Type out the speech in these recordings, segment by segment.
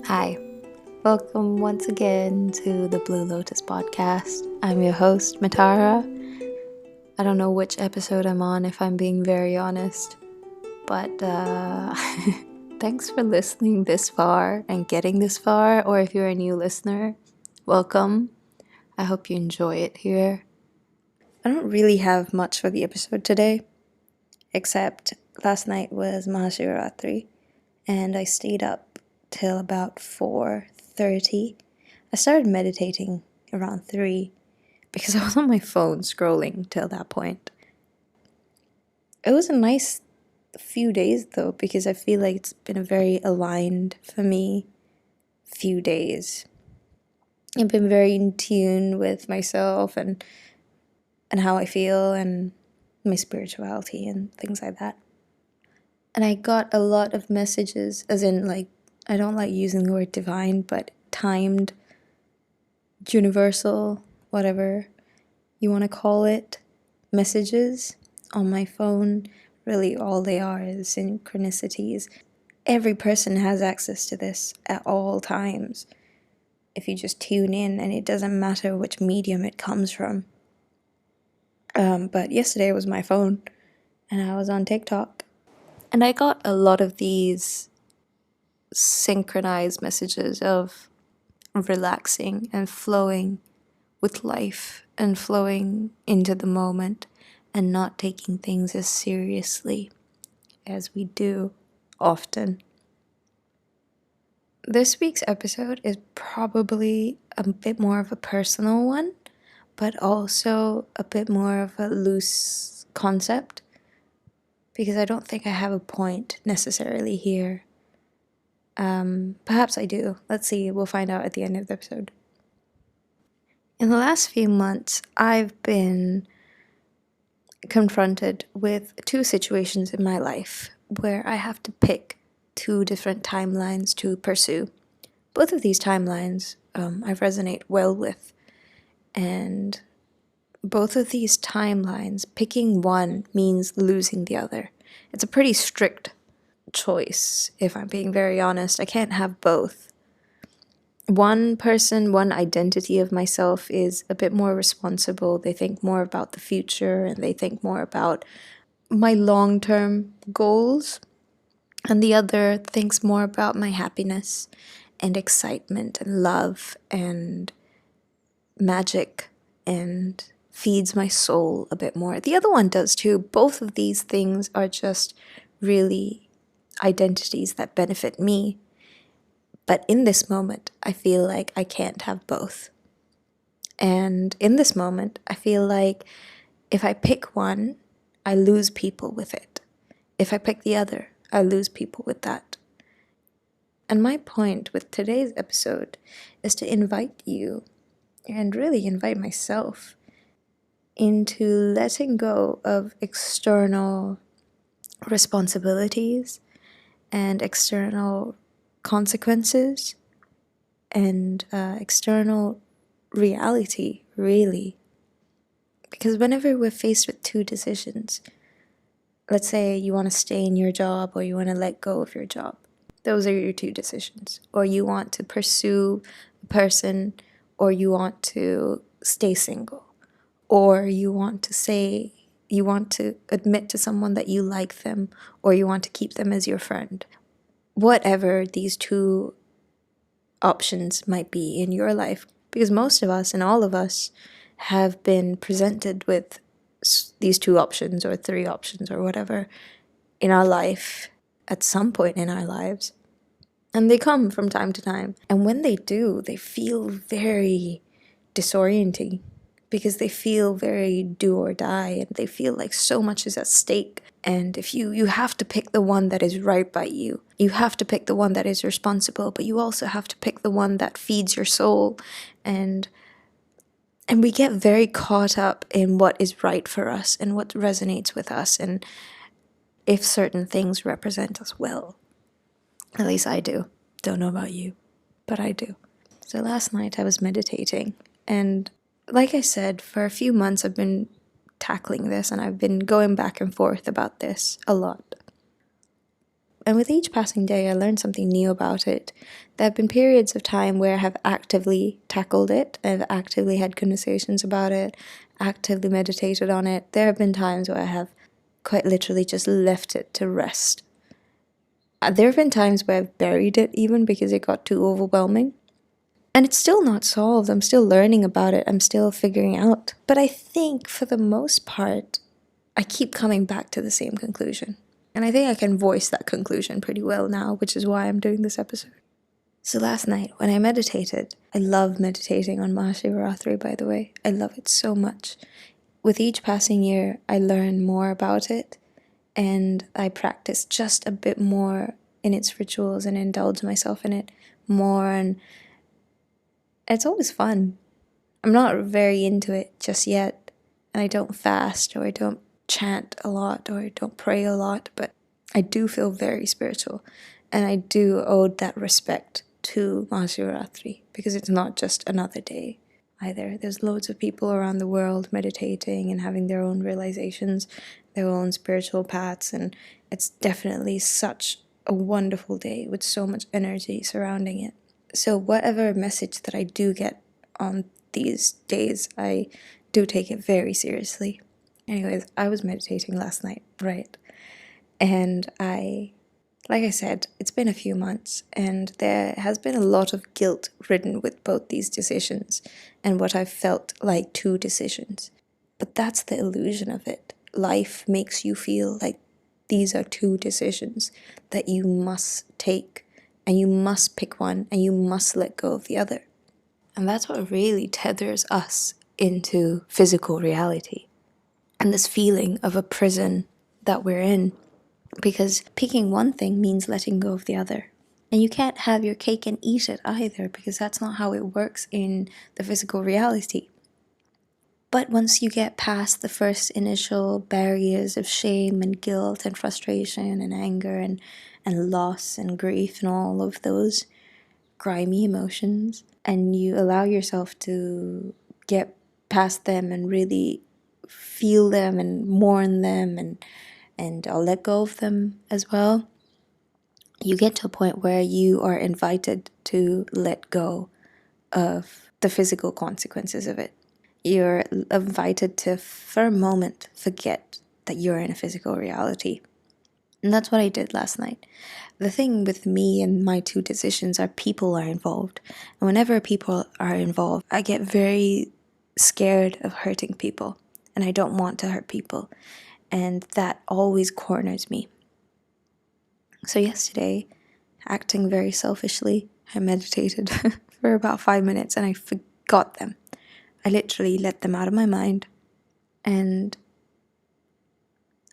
Hi, welcome once again to the Blue Lotus podcast. I'm your host, Matara. I don't know which episode I'm on if I'm being very honest, but thanks for listening this far and getting this far, or if you're a new listener, welcome. I hope you enjoy it here. I don't really have much for the episode today, except last night was Mahashivaratri, and I stayed up till about 4:30. I started meditating around 3 because I was on my phone scrolling till that point. It was a nice few days though, because I feel like it's been a very aligned for me few days. I've been very in tune with myself and how I feel and my spirituality and things like that. And I got a lot of messages, as in, like, I don't like using the word divine, but timed, universal, whatever you want to call it, messages on my phone. Really, all they are is synchronicities. Every person has access to this at all times if you just tune in, and it doesn't matter which medium it comes from. But yesterday was my phone, and I was on TikTok. And I got a lot of these synchronized messages of relaxing and flowing with life and flowing into the moment and not taking things as seriously as we do often. This week's episode is probably a bit more of a personal one, but also a bit more of a loose concept, because I don't think I have a point necessarily here. Perhaps I do. Let's see, we'll find out at the end of the episode. In the last few months, I've been confronted with two situations in my life where I have to pick two different timelines to pursue. Both of these timelines I resonate well with, and both of these timelines, picking one means losing the other. It's a pretty strict choice, if I'm being very honest. I can't have both. One person, one identity of myself is a bit more responsible. They think more about the future and they think more about my long-term goals. And the other thinks more about my happiness and excitement and love and magic and feeds my soul a bit more. The other one does too. Both of these things are just really identities that benefit me. But in this moment, I feel like I can't have both. And in this moment, I feel like if I pick one, I lose people with it. If I pick the other, I lose people with that. And my point with today's episode is to invite you, and really invite myself, into letting go of external responsibilities and external consequences and external reality, really. Because whenever we're faced with two decisions, let's say you want to stay in your job or you want to let go of your job, those are your two decisions. Or you want to pursue a person, or you want to stay single, or you want to admit to someone that you like them, or you want to keep them as your friend. Whatever these two options might be in your life, because most of us and all of us have been presented with these two options or three options or whatever in our life at some point in our lives. And they come from time to time. And when they do, they feel very disorienting, because they feel very do or die, and they feel like so much is at stake. And if you have to pick the one that is right by you. You have to pick the one that is responsible, but you also have to pick the one that feeds your soul. And we get very caught up in what is right for us and what resonates with us, and if certain things represent us well. At least I do. Don't know about you, but I do. So last night I was meditating, and like I said, for a few months I've been tackling this, and I've been going back and forth about this a lot. And with each passing day, I learned something new about it. There have been periods of time where I have actively tackled it, I've actively had conversations about it, actively meditated on it. There have been times where I have quite literally just left it to rest. There have been times where I've buried it even because it got too overwhelming. And it's still not solved. I'm still learning about it. I'm still figuring out. But I think for the most part, I keep coming back to the same conclusion. And I think I can voice that conclusion pretty well now, which is why I'm doing this episode. So last night, when I meditated, I love meditating on Mahashivaratri, by the way. I love it so much. With each passing year, I learn more about it, and I practice just a bit more in its rituals and indulge myself in it more, and it's always fun. I'm not very into it just yet, and I don't fast, or I don't chant a lot, or I don't pray a lot, but I do feel very spiritual, and I do owe that respect to Mahashivaratri, because it's not just another day either. There's loads of people around the world meditating and having their own realizations, their own spiritual paths, and it's definitely such a wonderful day with so much energy surrounding it. So whatever message that I do get on these days, I do take it very seriously. Anyways, I was meditating last night, right? And like I said, it's been a few months, and there has been a lot of guilt ridden with both these decisions and what I've felt like two decisions. But that's the illusion of it. Life makes you feel like these are two decisions that you must take, and you must pick one, and you must let go of the other. And that's what really tethers us into physical reality and this feeling of a prison that we're in. Because picking one thing means letting go of the other. And you can't have your cake and eat it either, because that's not how it works in the physical reality. But once you get past the first initial barriers of shame and guilt and frustration and anger and loss and grief and all of those grimy emotions, and you allow yourself to get past them and really feel them and mourn them and I'll let go of them as well, you get to a point where you are invited to let go of the physical consequences of it. You're invited to, for a moment, forget that you're in a physical reality. And that's what I did last night. The thing with me and my two decisions are people are involved. And whenever people are involved, I get very scared of hurting people. And I don't want to hurt people. And that always corners me. So yesterday, acting very selfishly, I meditated for about 5 minutes and I forgot them. I literally let them out of my mind and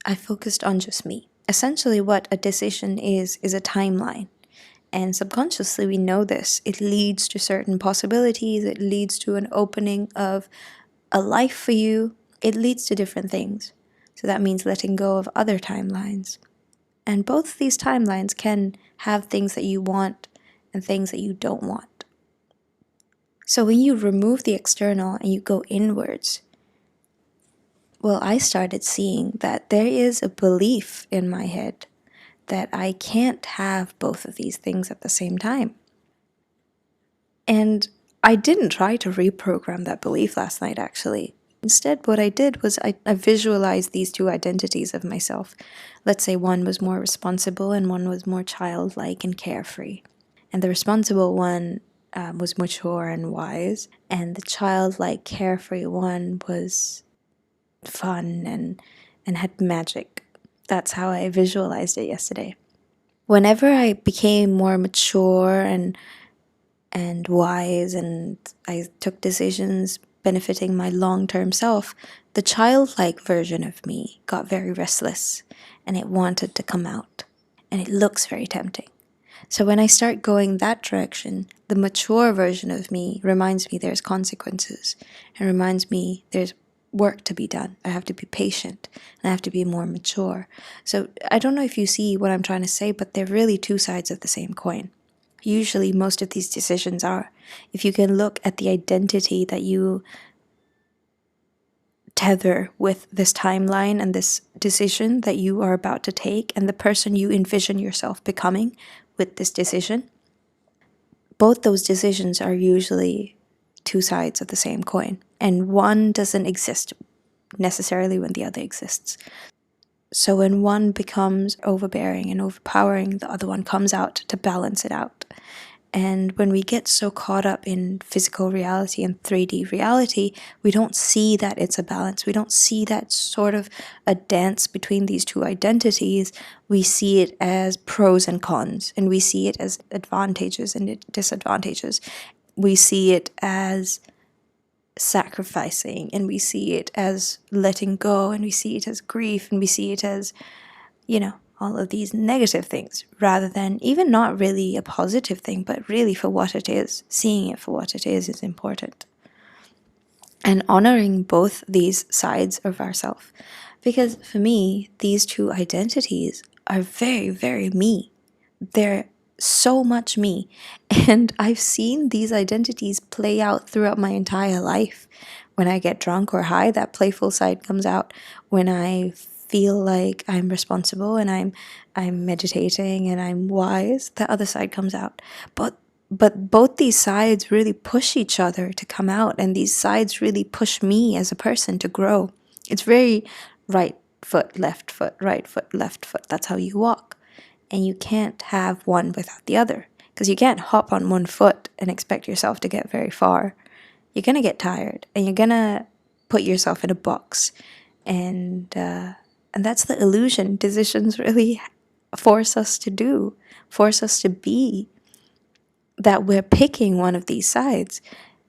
I focused on just me. Essentially what a decision is a timeline. And subconsciously we know this. It leads to certain possibilities. It leads to an opening of a life for you. It leads to different things. So that means letting go of other timelines. And both of these timelines can have things that you want and things that you don't want. So when you remove the external and you go inwards, well, I started seeing that there is a belief in my head that I can't have both of these things at the same time. And I didn't try to reprogram that belief last night, actually. Instead, what I did was I visualized these two identities of myself. Let's say one was more responsible and one was more childlike and carefree. And the responsible one was mature and wise, and the childlike, carefree one was fun and had magic. That's how I visualized it yesterday. Whenever I became more mature and wise and I took decisions benefiting my long-term self, the childlike version of me got very restless and it wanted to come out. And it looks very tempting. So when I start going that direction, the mature version of me reminds me there's consequences and reminds me there's work to be done. I have to be patient and I have to be more mature. So I don't know if you see what I'm trying to say, but they're really two sides of the same coin. Usually most of these decisions are. If you can look at the identity that you tether with this timeline and this decision that you are about to take and the person you envision yourself becoming with this decision, both those decisions are usually two sides of the same coin, and one doesn't exist necessarily when the other exists. So when one becomes overbearing and overpowering, the other one comes out to balance it out. And when we get so caught up in physical reality and 3D reality, we don't see that it's a balance. We don't see that sort of a dance between these two identities. We see it as pros and cons, and we see it as advantages and disadvantages. We see it as sacrificing, and we see it as letting go, and we see it as grief, and we see it as, all of these negative things, rather than even not really a positive thing, but really for what it is. Seeing it for what it is important. And honoring both these sides of ourselves. Because for me, these two identities are very, very me. They're so much me. And I've seen these identities play out throughout my entire life. When I get drunk or high, that playful side comes out. When I feel like I'm responsible and I'm meditating and I'm wise, the other side comes out. But both these sides really push each other to come out, and these sides really push me as a person to grow. It's very right foot, left foot, right foot, left foot. That's how you walk. And you can't have one without the other, because you can't hop on one foot and expect yourself to get very far. You're going to get tired, and you're going to put yourself in a box. And that's the illusion decisions really force us to do, force us to be, that we're picking one of these sides.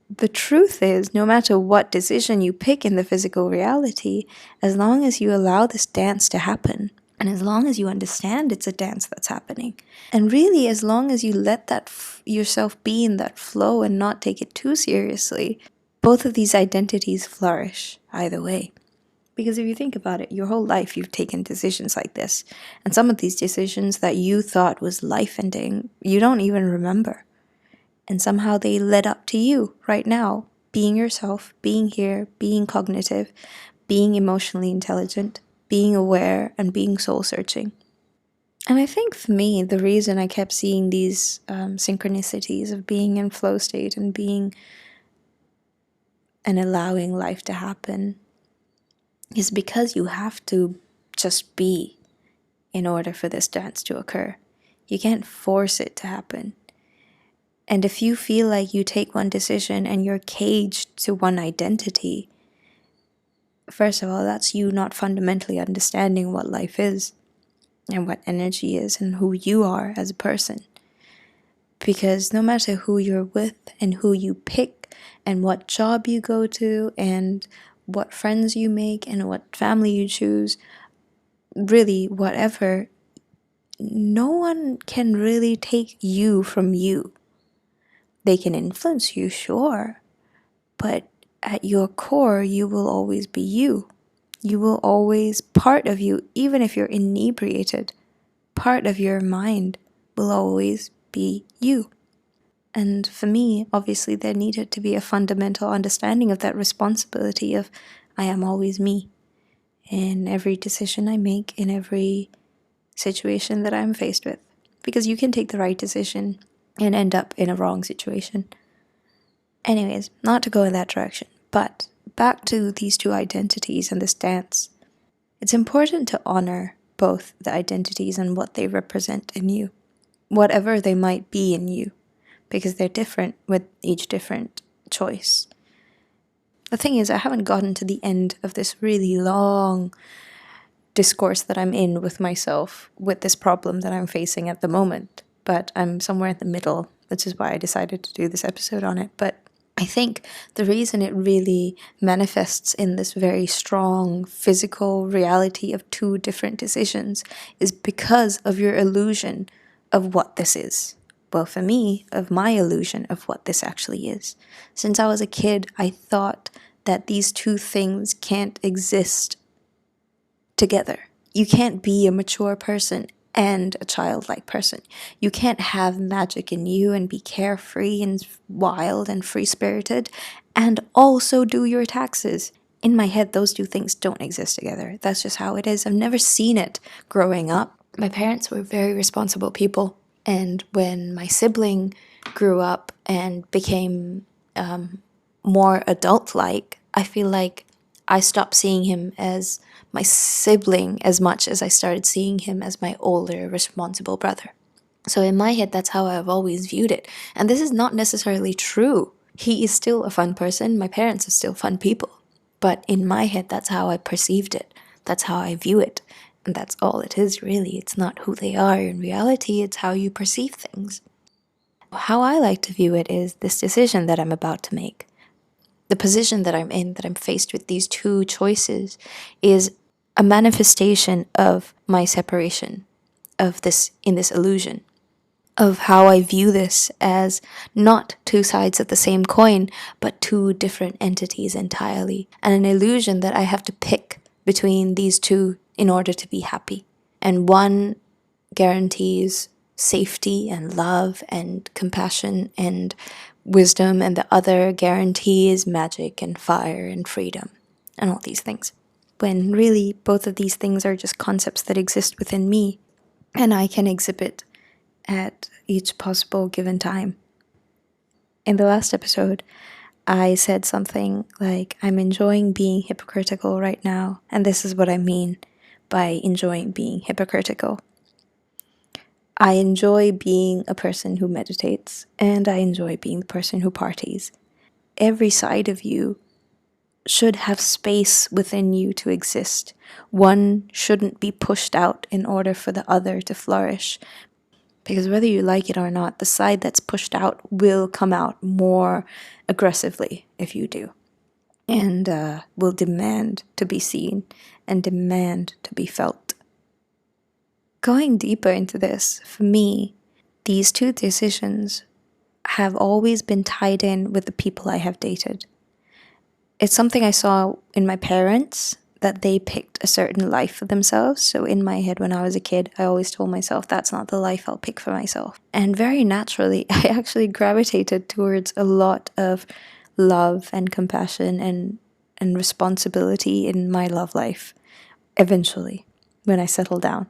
The truth is, no matter what decision you pick in the physical reality, as long as you allow this dance to happen, and as long as you understand it's a dance that's happening, and really as long as you let that yourself be in that flow and not take it too seriously, both of these identities flourish either way. Because if you think about it, your whole life you've taken decisions like this. And some of these decisions that you thought was life-ending, you don't even remember. And somehow they led up to you right now, being yourself, being here, being cognitive, being emotionally intelligent, being aware, and being soul-searching. And I think for me, the reason I kept seeing these synchronicities of being in flow state and being and allowing life to happen is because you have to just be in order for this dance to occur. You can't force it to happen. And if you feel like you take one decision and you're caged to one identity, first of all, that's you not fundamentally understanding what life is and what energy is and who you are as a person. Because no matter who you're with and who you pick and what job you go to and what friends you make and what family you choose, really whatever, no one can really take you from you. They can influence you, sure, but at your core, you will always be you. You will always, part of you, even if you're inebriated, part of your mind will always be you. And for me, obviously, there needed to be a fundamental understanding of that responsibility of I am always me in every decision I make, in every situation that I'm faced with. Because you can take the right decision and end up in a wrong situation. Anyways, not to go in that direction, but back to these two identities and this dance. It's important to honor both the identities and what they represent in you, whatever they might be in you, because they're different with each different choice. The thing is, I haven't gotten to the end of this really long discourse that I'm in with myself, with this problem that I'm facing at the moment, but I'm somewhere in the middle, which is why I decided to do this episode on it. But I think the reason it really manifests in this very strong physical reality of two different decisions is because of your illusion of what this is. Well, for me, of my illusion of what this actually is. Since I was a kid, I thought that these two things can't exist together. You can't be a mature person and a childlike person. You can't have magic in you and be carefree and wild and free-spirited and also do your taxes in my head, those two things don't exist together. That's just how it is. I've never seen it growing up. My parents were very responsible people. And when my sibling grew up and became more adult-like, I feel like I stopped seeing him as my sibling as much as I started seeing him as my older, responsible brother. So in my head, that's how I've always viewed it. And this is not necessarily true. He is still a fun person. My parents are still fun people. But in my head, that's how I perceived it. That's how I view it. And that's all it is, really. It's not who they are in reality, it's how you perceive things. How I like to view it is this decision that I'm about to make. The position that I'm in, that I'm faced with these two choices, is a manifestation of my separation of this in this illusion, of how I view this as not two sides of the same coin, but two different entities entirely, and an illusion that I have to pick between these two in order to be happy. And one guarantees safety and love and compassion and wisdom, and the other guarantees magic and fire and freedom and all these things. When really both of these things are just concepts that exist within me, and I can exhibit at each possible given time. In the last episode, I said something like, I'm enjoying being hypocritical right now, and this is what I mean by enjoying being hypocritical. I enjoy being a person who meditates, and I enjoy being the person who parties. Every side of you should have space within you to exist. One shouldn't be pushed out in order for the other to flourish. Because whether you like it or not, the side that's pushed out will come out more aggressively if you do. And will demand to be seen and demand to be felt. Going deeper into this, for me, these two decisions have always been tied in with the people I have dated. It's something I saw in my parents, that they picked a certain life for themselves. So in my head, when I was a kid, I always told myself, that's not the life I'll pick for myself. And very naturally, I actually gravitated towards a lot of love and compassion and responsibility in my love life, eventually, when I settled down.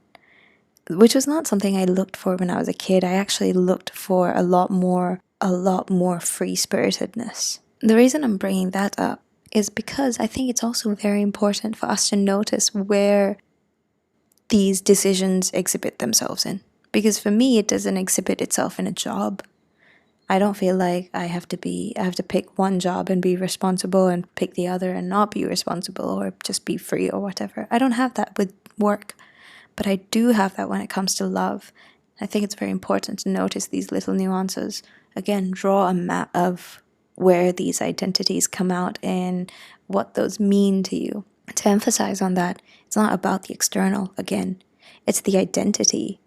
Which was not something I looked for when I was a kid. I actually looked for a lot more free-spiritedness. The reason I'm bringing that up is because I think it's also very important for us to notice where these decisions exhibit themselves in. Because for me, it doesn't exhibit itself in a job. I don't feel like I have to pick one job and be responsible and pick the other and not be responsible or just be free or whatever. I don't have that with work. But I do have that when it comes to love. I think it's very important to notice these little nuances. Again, draw a map of where these identities come out and what those mean to you. To emphasize on that, it's not about the external, again. It's the identity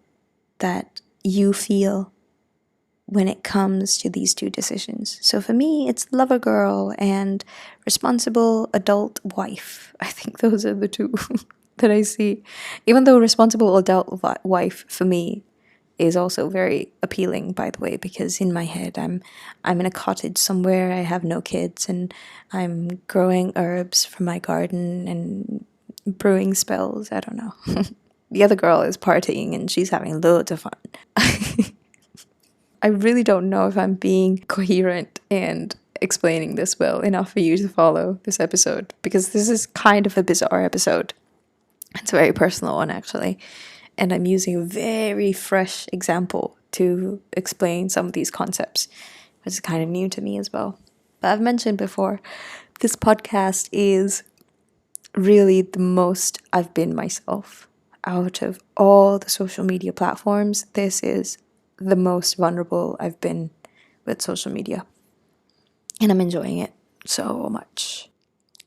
that you feel when it comes to these two decisions. So for me, it's lover girl and responsible adult wife. I think those are the two that I see. Even though responsible adult wife for me is also very appealing, by the way, because in my head I'm in a cottage somewhere, I have no kids, and I'm growing herbs from my garden and brewing spells. I don't know. The other girl is partying and she's having loads of fun. I really don't know if I'm being coherent and explaining this well enough for you to follow this episode, because this is kind of a bizarre episode. It's a very personal one, actually, and I'm using a very fresh example to explain some of these concepts, which is kind of new to me as well. But I've mentioned before, this podcast is really the most I've been myself. Out of all the social media platforms, this is the most vulnerable I've been with social media. And I'm enjoying it so much.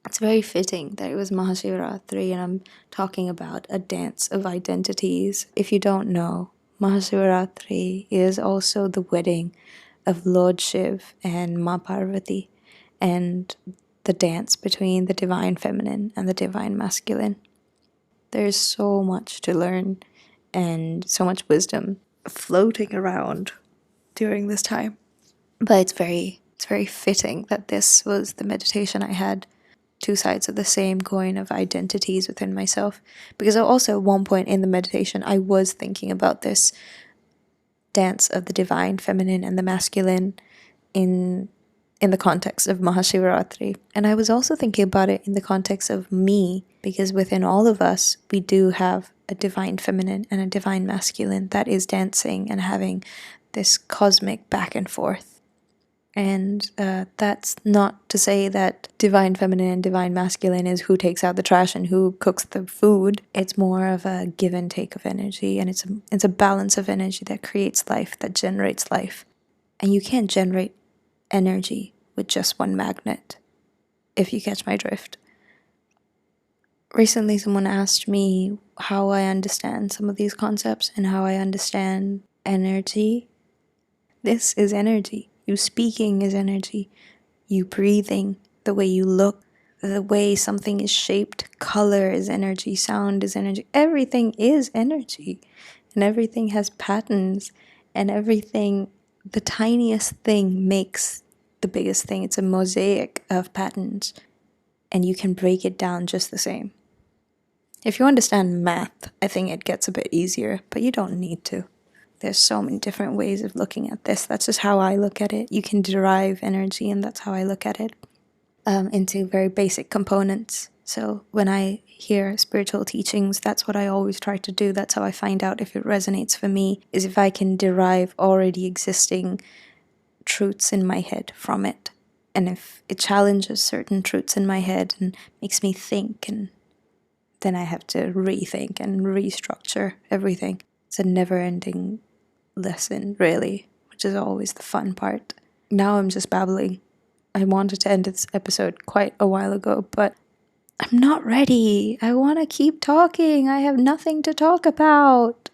It's very fitting that it was Mahashivratri and I'm talking about a dance of identities. If you don't know, Mahashivratri is also the wedding of Lord Shiv and Ma Parvati, and the dance between the divine feminine and the divine masculine. There's so much to learn and so much wisdom floating around during this time. But it's very fitting that this was the meditation I had two sides of the same coin of identities within myself. Because also at one point in the meditation, I was thinking about this dance of the divine feminine and the masculine in the context of Mahashivaratri. And I was also thinking about it in the context of me, because within all of us, we do have a divine feminine and a divine masculine that is dancing and having this cosmic back and forth. And that's not to say that divine feminine and divine masculine is who takes out the trash and who cooks the food. It's more of a give and take of energy, and it's a balance of energy that creates life, that generates life. And you can't generate energy with just one magnet, if you catch my drift. Recently, someone asked me how I understand some of these concepts and how I understand energy. This is energy. You speaking is energy. You breathing, the way you look, the way something is shaped, color is energy, sound is energy. Everything is energy. And everything has patterns. And everything, the tiniest thing makes the biggest thing. It's a mosaic of patterns. And you can break it down just the same. If you understand math, I think it gets a bit easier, but you don't need to. There's so many different ways of looking at this. That's just how I look at it. You can derive energy, and that's how I look at it, into very basic components. So when I hear spiritual teachings, that's what I always try to do. That's how I find out if it resonates for me, is if I can derive already existing truths in my head from it. And if it challenges certain truths in my head and makes me think, and then I have to rethink and restructure everything. It's a never-ending lesson, really, which is always the fun part. Now I'm just babbling. I wanted to end this episode quite a while ago, but I'm not ready. I want to keep talking. I have nothing to talk about.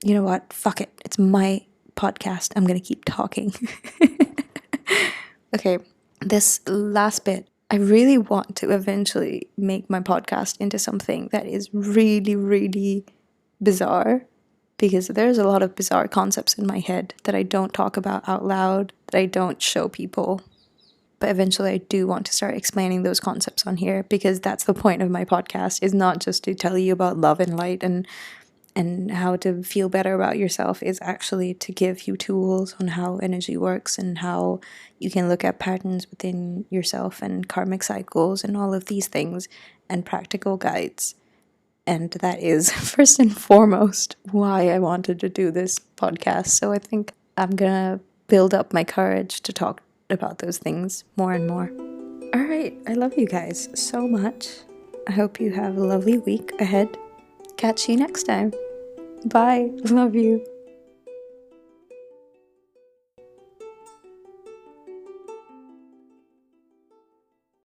You know what? Fuck it. It's my podcast. I'm going to keep talking. Okay, this last bit. I really want to eventually make my podcast into something that is really, really bizarre, because there's a lot of bizarre concepts in my head that I don't talk about out loud, that I don't show people. But eventually I do want to start explaining those concepts on here, because that's the point of my podcast, is not just to tell you about love and light and how to feel better about yourself, is actually to give you tools on how energy works and how you can look at patterns within yourself and karmic cycles and all of these things, and practical guides. And that is first and foremost why I wanted to do this podcast. So I think I'm gonna build up my courage to talk about those things more and more. All right, I love you guys so much. I hope you have a lovely week ahead. Catch you next time. Bye. Love you.